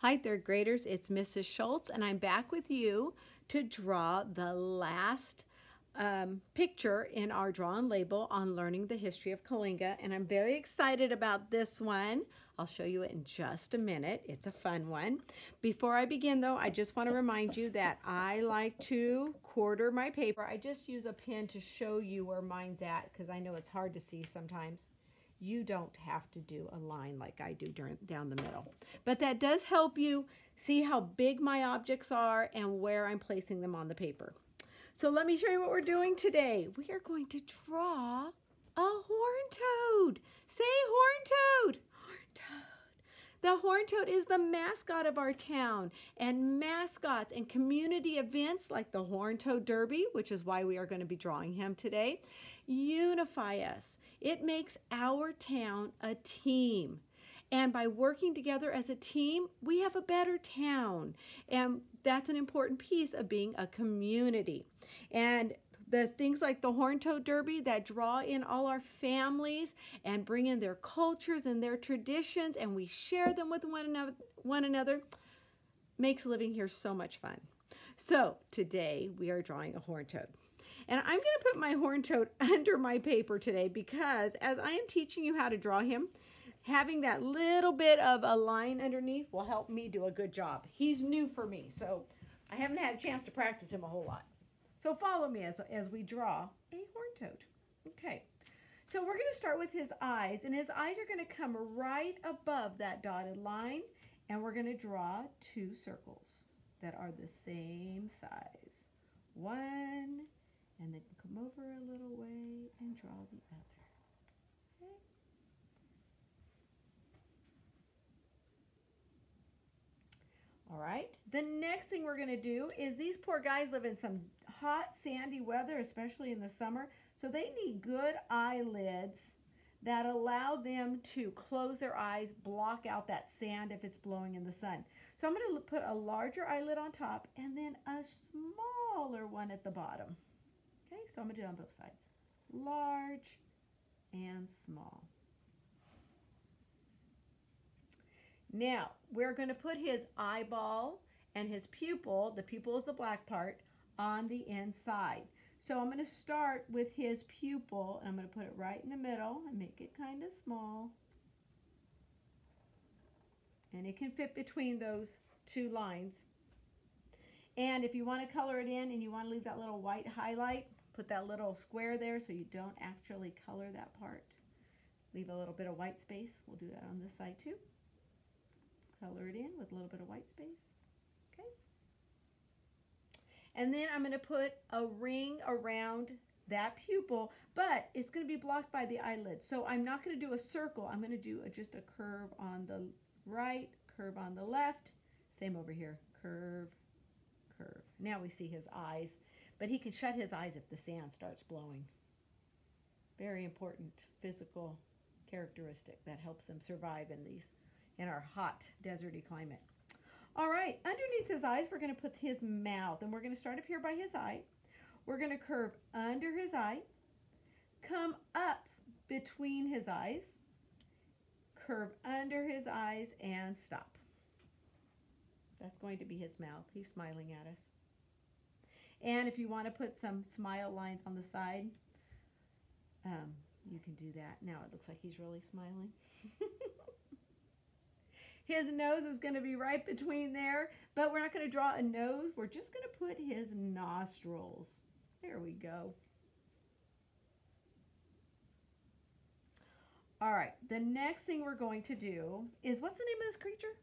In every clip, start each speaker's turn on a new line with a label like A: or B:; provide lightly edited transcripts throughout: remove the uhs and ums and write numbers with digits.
A: Hi, third graders. It's Mrs. Schultz, and I'm back with you to draw the last picture in our Draw and Label on learning the history of Coalinga, and I'm very excited about this one. I'll show you it in just a minute. It's a fun one. Before I begin, though, I just want to remind you that I like to quarter my paper. I just use a pen to show you where mine's at because I know it's hard to see sometimes. You don't have to do a line like I do down the middle. But that does help you see how big my objects are and where I'm placing them on the paper. So let me show you what we're doing today. We are going to draw a horned toad. Say horned toad. Horned toad. The horned toad is the mascot of our town, and mascots and community events like the Horned Toad Derby, which is why we are going to be drawing him today, unify us. It makes our town a team. And by working together as a team, we have a better town. And that's an important piece of being a community. And the things like the Horned Toad Derby that draw in all our families and bring in their cultures and their traditions, and we share them with one another, makes living here so much fun. So today we are drawing a horned toad. And I'm going to put my horned toad under my paper today because as I am teaching you how to draw him, having that little bit of a line underneath will help me do a good job. He's new for me, so I haven't had a chance to practice him a whole lot. So follow me as we draw a horned toad. Okay, so we're going to start with his eyes, and his eyes are going to come right above that dotted line, and we're going to draw two circles that are the same size. One, and then come over a little way and draw the other. Okay. All right, the next thing we're going to do is these poor guys live in some hot, sandy weather, especially in the summer, so they need good eyelids that allow them to close their eyes, block out that sand if it's blowing in the sun. So I'm going to put a larger eyelid on top and then a smaller one at the bottom. Okay, so I'm going to do it on both sides. Large and small. Now, we're going to put his eyeball and his pupil, the pupil is the black part, on the inside. So I'm going to start with his pupil, and I'm going to put it right in the middle and make it kind of small. And it can fit between those two lines. And if you want to color it in and you want to leave that little white highlight, put that little square there so you don't actually color that part. Leave a little bit of white space. We'll do that on this side too. Color it in with a little bit of white space. Okay. And then I'm going to put a ring around that pupil, but it's going to be blocked by the eyelid. So I'm not going to do a circle. I'm going to do just a curve on the right, curve on the left. Same over here. Curve, curve. Now we see his eyes, but he can shut his eyes if the sand starts blowing. Very important physical characteristic that helps him survive in our hot, deserty climate. All right, underneath his eyes, we're going to put his mouth, and we're going to start up here by his eye. We're going to curve under his eye, come up between his eyes, curve under his eyes, and stop. That's going to be his mouth. He's smiling at us. And if you want to put some smile lines on the side, you can do that. Now it looks like he's really smiling. His nose is going to be right between there, but we're not going to draw a nose. We're just going to put his nostrils. There we go. All right, the next thing we're going to do is, what's the name of this creature?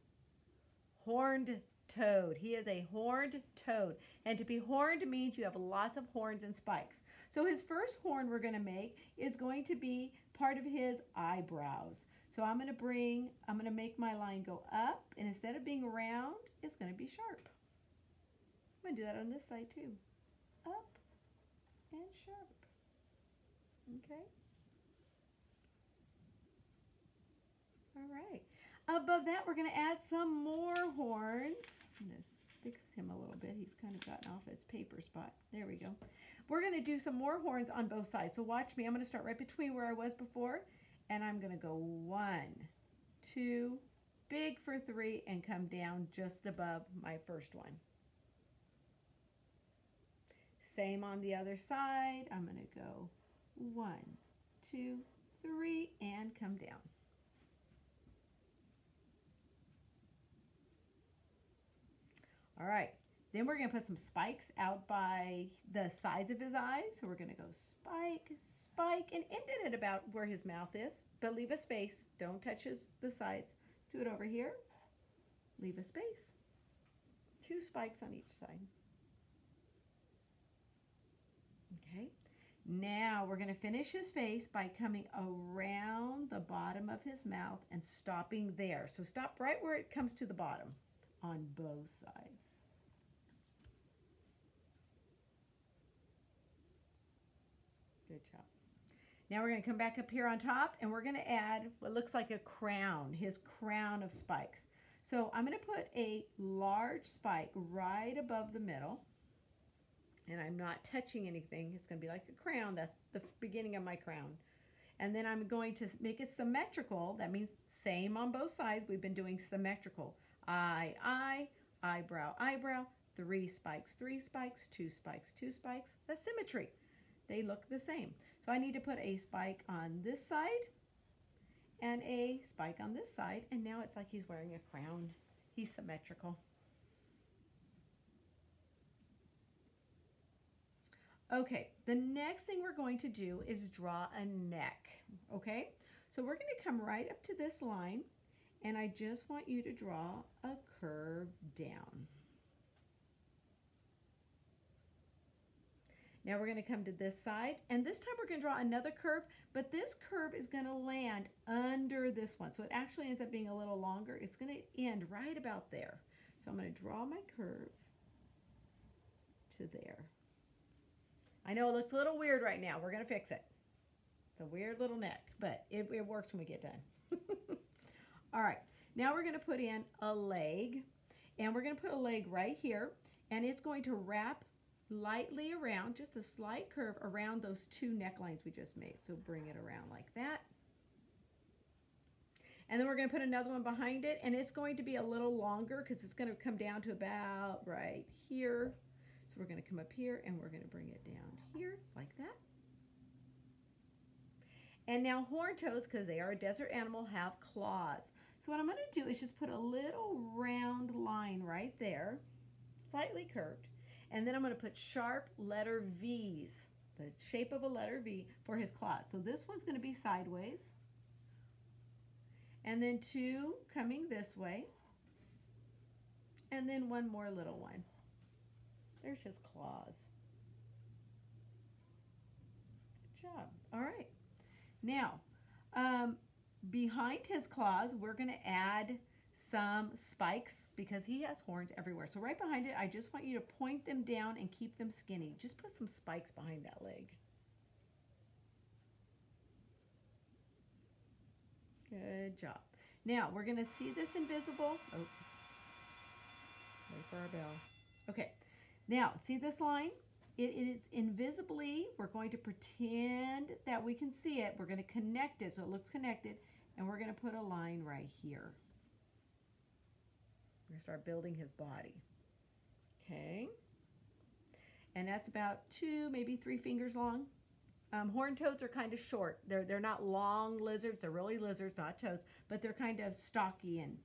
A: Horned toad. He is a horned toad. And to be horned means you have lots of horns and spikes. So his first horn we're going to make is going to be part of his eyebrows. So I'm going to make my line go up, and instead of being round, it's going to be sharp. I'm going to do that on this side too. Up and sharp. Okay. All right. Above that, we're going to add some more horns. I'm going to fix him a little bit. He's kind of gotten off his paper spot. There we go. We're going to do some more horns on both sides. So watch me. I'm going to start right between where I was before. And I'm going to go 1, 2, big for 3 and come down just above my first one. Same on the other side. I'm going to go 1, 2, 3, and come down. All right, then we're going to put some spikes out by the sides of his eyes. So we're going to go spike, spike, and end it at about where his mouth is, but leave a space. Don't touch the sides. Do it over here. Leave a space. 2 spikes on each side. Okay, now we're going to finish his face by coming around the bottom of his mouth and stopping there. So stop right where it comes to the bottom on both sides. Good job. Now we're going to come back up here on top and we're going to add what looks like a crown, his crown of spikes. So I'm going to put a large spike right above the middle. And I'm not touching anything. It's going to be like a crown. That's the beginning of my crown. And then I'm going to make it symmetrical. That means same on both sides. We've been doing symmetrical. Eye, eye, eyebrow, eyebrow, 3 spikes, 3 spikes, 2 spikes, 2 spikes. That's symmetry. They look the same. So I need to put a spike on this side and a spike on this side. And now it's like he's wearing a crown. He's symmetrical. Okay, the next thing we're going to do is draw a neck, okay? So we're going to come right up to this line, and I just want you to draw a curve down. Now we're going to come to this side, and this time we're going to draw another curve, but this curve is going to land under this one. So it actually ends up being a little longer. It's going to end right about there. So I'm going to draw my curve to there. I know it looks a little weird right now. We're going to fix it. It's a weird little neck, but it works when we get done. All right, now we're going to put in a leg, and we're going to put a leg right here, and it's going to wrap lightly around, just a slight curve around those 2 necklines we just made. So bring it around like that. And then we're going to put another one behind it, and it's going to be a little longer because it's going to come down to about right here. So we're going to come up here and we're going to bring it down here like that. And now horned toads, because they are a desert animal, have claws. So what I'm going to do is just put a little round line right there, slightly curved. And then I'm going to put sharp letter V's, the shape of a letter V, for his claws. So this one's going to be sideways. And then 2 coming this way. And then 1 more little one. There's his claws. Good job. All right. Now, behind his claws, we're going to add some spikes because he has horns everywhere. So right behind it, I just want you to point them down and keep them skinny. Just put some spikes behind that leg. Good job. Now, we're going to see this invisible. Oh, wait for our bell. Okay. Now, see this line? It is invisibly, we're going to pretend that we can see it. We're going to connect it so it looks connected, and we're going to put a line right here. We're going to start building his body. Okay. And that's about 2, maybe 3 fingers long. Horned toads are kind of short. They're not long lizards. They're really lizards, not toads, but they're kind of stocky and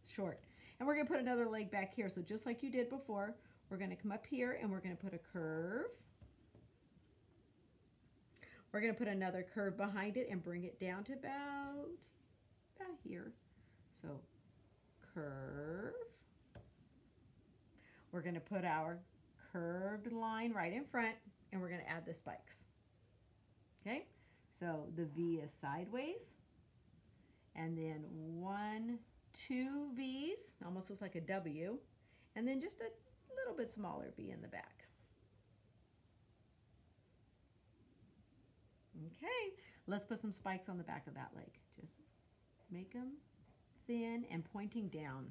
A: short. And we're going to put another leg back here. So just like you did before, we're going to come up here and we're going to put a curve. We're going to put another curve behind it and bring it down to about here. So curve. We're going to put our curved line right in front and we're going to add the spikes. Okay, so the V is sideways and then 1, 2 V's, almost looks like a W, and then just a little bit smaller V in the back. Okay, let's put some spikes on the back of that leg. Just make them thin and pointing down.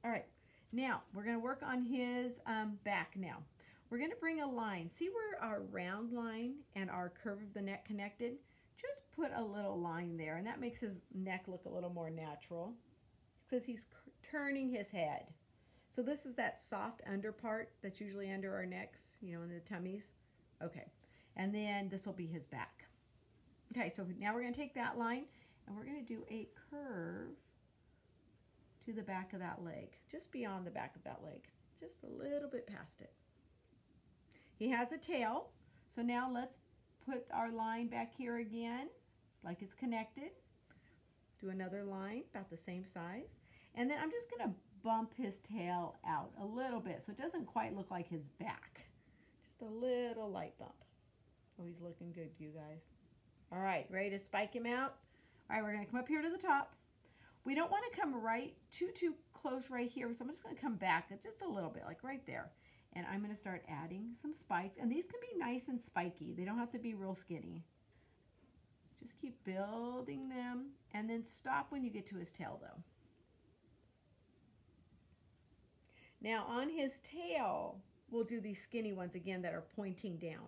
A: All right, now we're going to work on his back now. We're going to bring a line. See where our round line and our curve of the neck connected? just put a little line there, and that makes his neck look a little more natural because he's turning his head. So this is that soft under part that's usually under our necks, you know, in the tummies. Okay, and then this will be his back. Okay, so now we're going to take that line and we're going to do a curve to the back of that leg, just beyond the back of that leg, just a little bit past it. He has a tail, so now let's put our line back here again, like it's connected. Do another line about the same size. And then I'm just going to bump his tail out a little bit so it doesn't quite look like his back. Just a little light bump. Oh, he's looking good, you guys. All right, ready to spike him out? All right, we're going to come up here to the top. We don't want to come right too close right here, so I'm just going to come back just a little bit, like right there. And I'm going to start adding some spikes. And these can be nice and spiky. They don't have to be real skinny. Just keep building them, and then stop when you get to his tail, though. Now on his tail, we'll do these skinny ones again that are pointing down.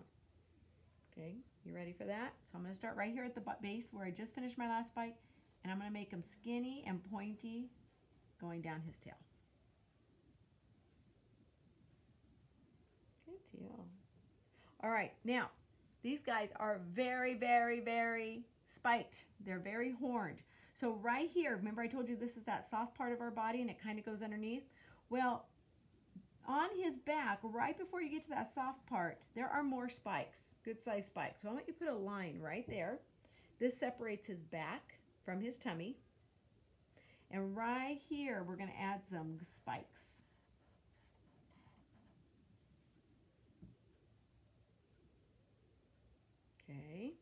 A: Okay, you ready for that? So I'm going to start right here at the base where I just finished my last spike, and I'm going to make them skinny and pointy going down his tail. Good deal. All right, now these guys are very, very, very spiked. They're very horned. So right here, remember I told you this is that soft part of our body and it kind of goes underneath? Well, on his back, right before you get to that soft part, there are more spikes, good size spikes. So I want you to put a line right there. This separates his back from his tummy. And right here, we're going to add some spikes. Okay.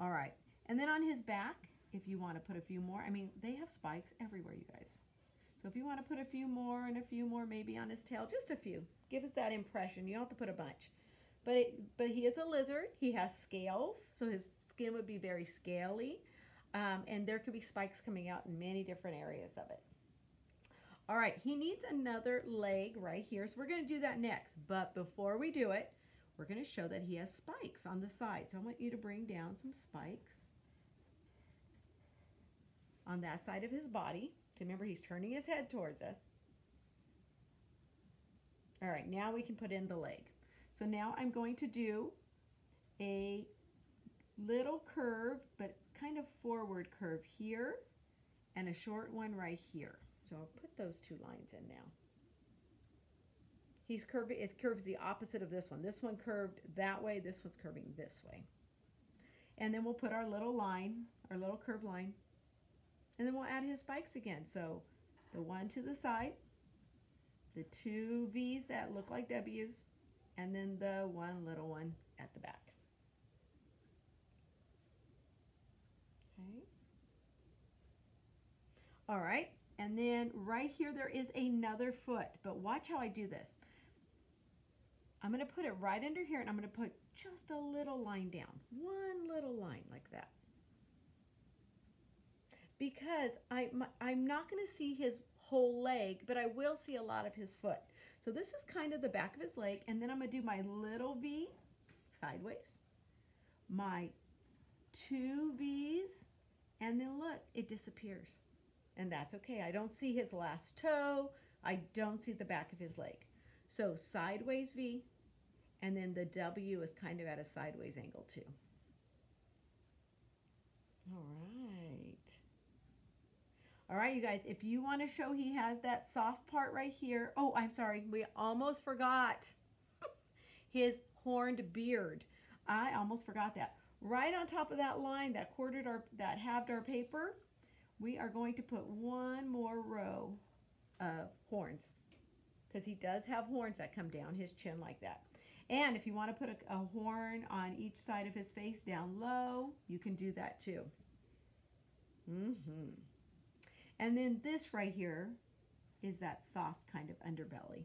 A: All right. And then on his back, if you want to put a few more, I mean, they have spikes everywhere, you guys. So if you want to put a few more and a few more maybe on his tail, just a few. Give us that impression. You don't have to put a bunch. But he is a lizard. He has scales, so his skin would be very scaly. And there could be spikes coming out in many different areas of it. All right, he needs another leg right here, so we're going to do that next. But before we do it, we're going to show that he has spikes on the side. So I want you to bring down some spikes on that side of his body. Remember, he's turning his head towards us. All right, now we can put in the leg. So now I'm going to do a little curve, but kind of forward curve here, and a short one right here. So I'll put those two lines in now. He's curving, it curves the opposite of this one. This one curved that way, this one's curving this way. And then we'll put our little line, our little curved line, and then we'll add his spikes again. So the one to the side, the two V's that look like W's, and then the one little one at the back. Okay. All right, and then right here there is another foot, but watch how I do this. I'm going to put it right under here, and I'm going to put just a little line down, one little line like that. Because I'm not going to see his whole leg, but I will see a lot of his foot. So this is kind of the back of his leg, and then I'm going to do my little V sideways, my two V's, and then look, it disappears. And that's okay. I don't see his last toe. I don't see the back of his leg. So sideways V, and then the W is kind of at a sideways angle too. All right. All right, you guys, if you want to show he has that soft part right here. Oh, I'm sorry. We almost forgot his horned beard. I almost forgot that. Right on top of that line that that halved our paper, we are going to put one more row of horns, because he does have horns that come down his chin like that. And if you want to put a horn on each side of his face down low, you can do that too. And then this right here is that soft kind of underbelly.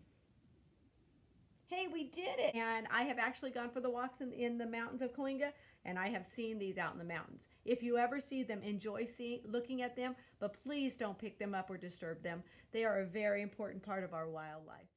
A: Hey, we did it! And I have actually gone for the walks in the mountains of Coalinga, and I have seen these out in the mountains. If you ever see them, enjoy looking at them, but please don't pick them up or disturb them. They are a very important part of our wildlife.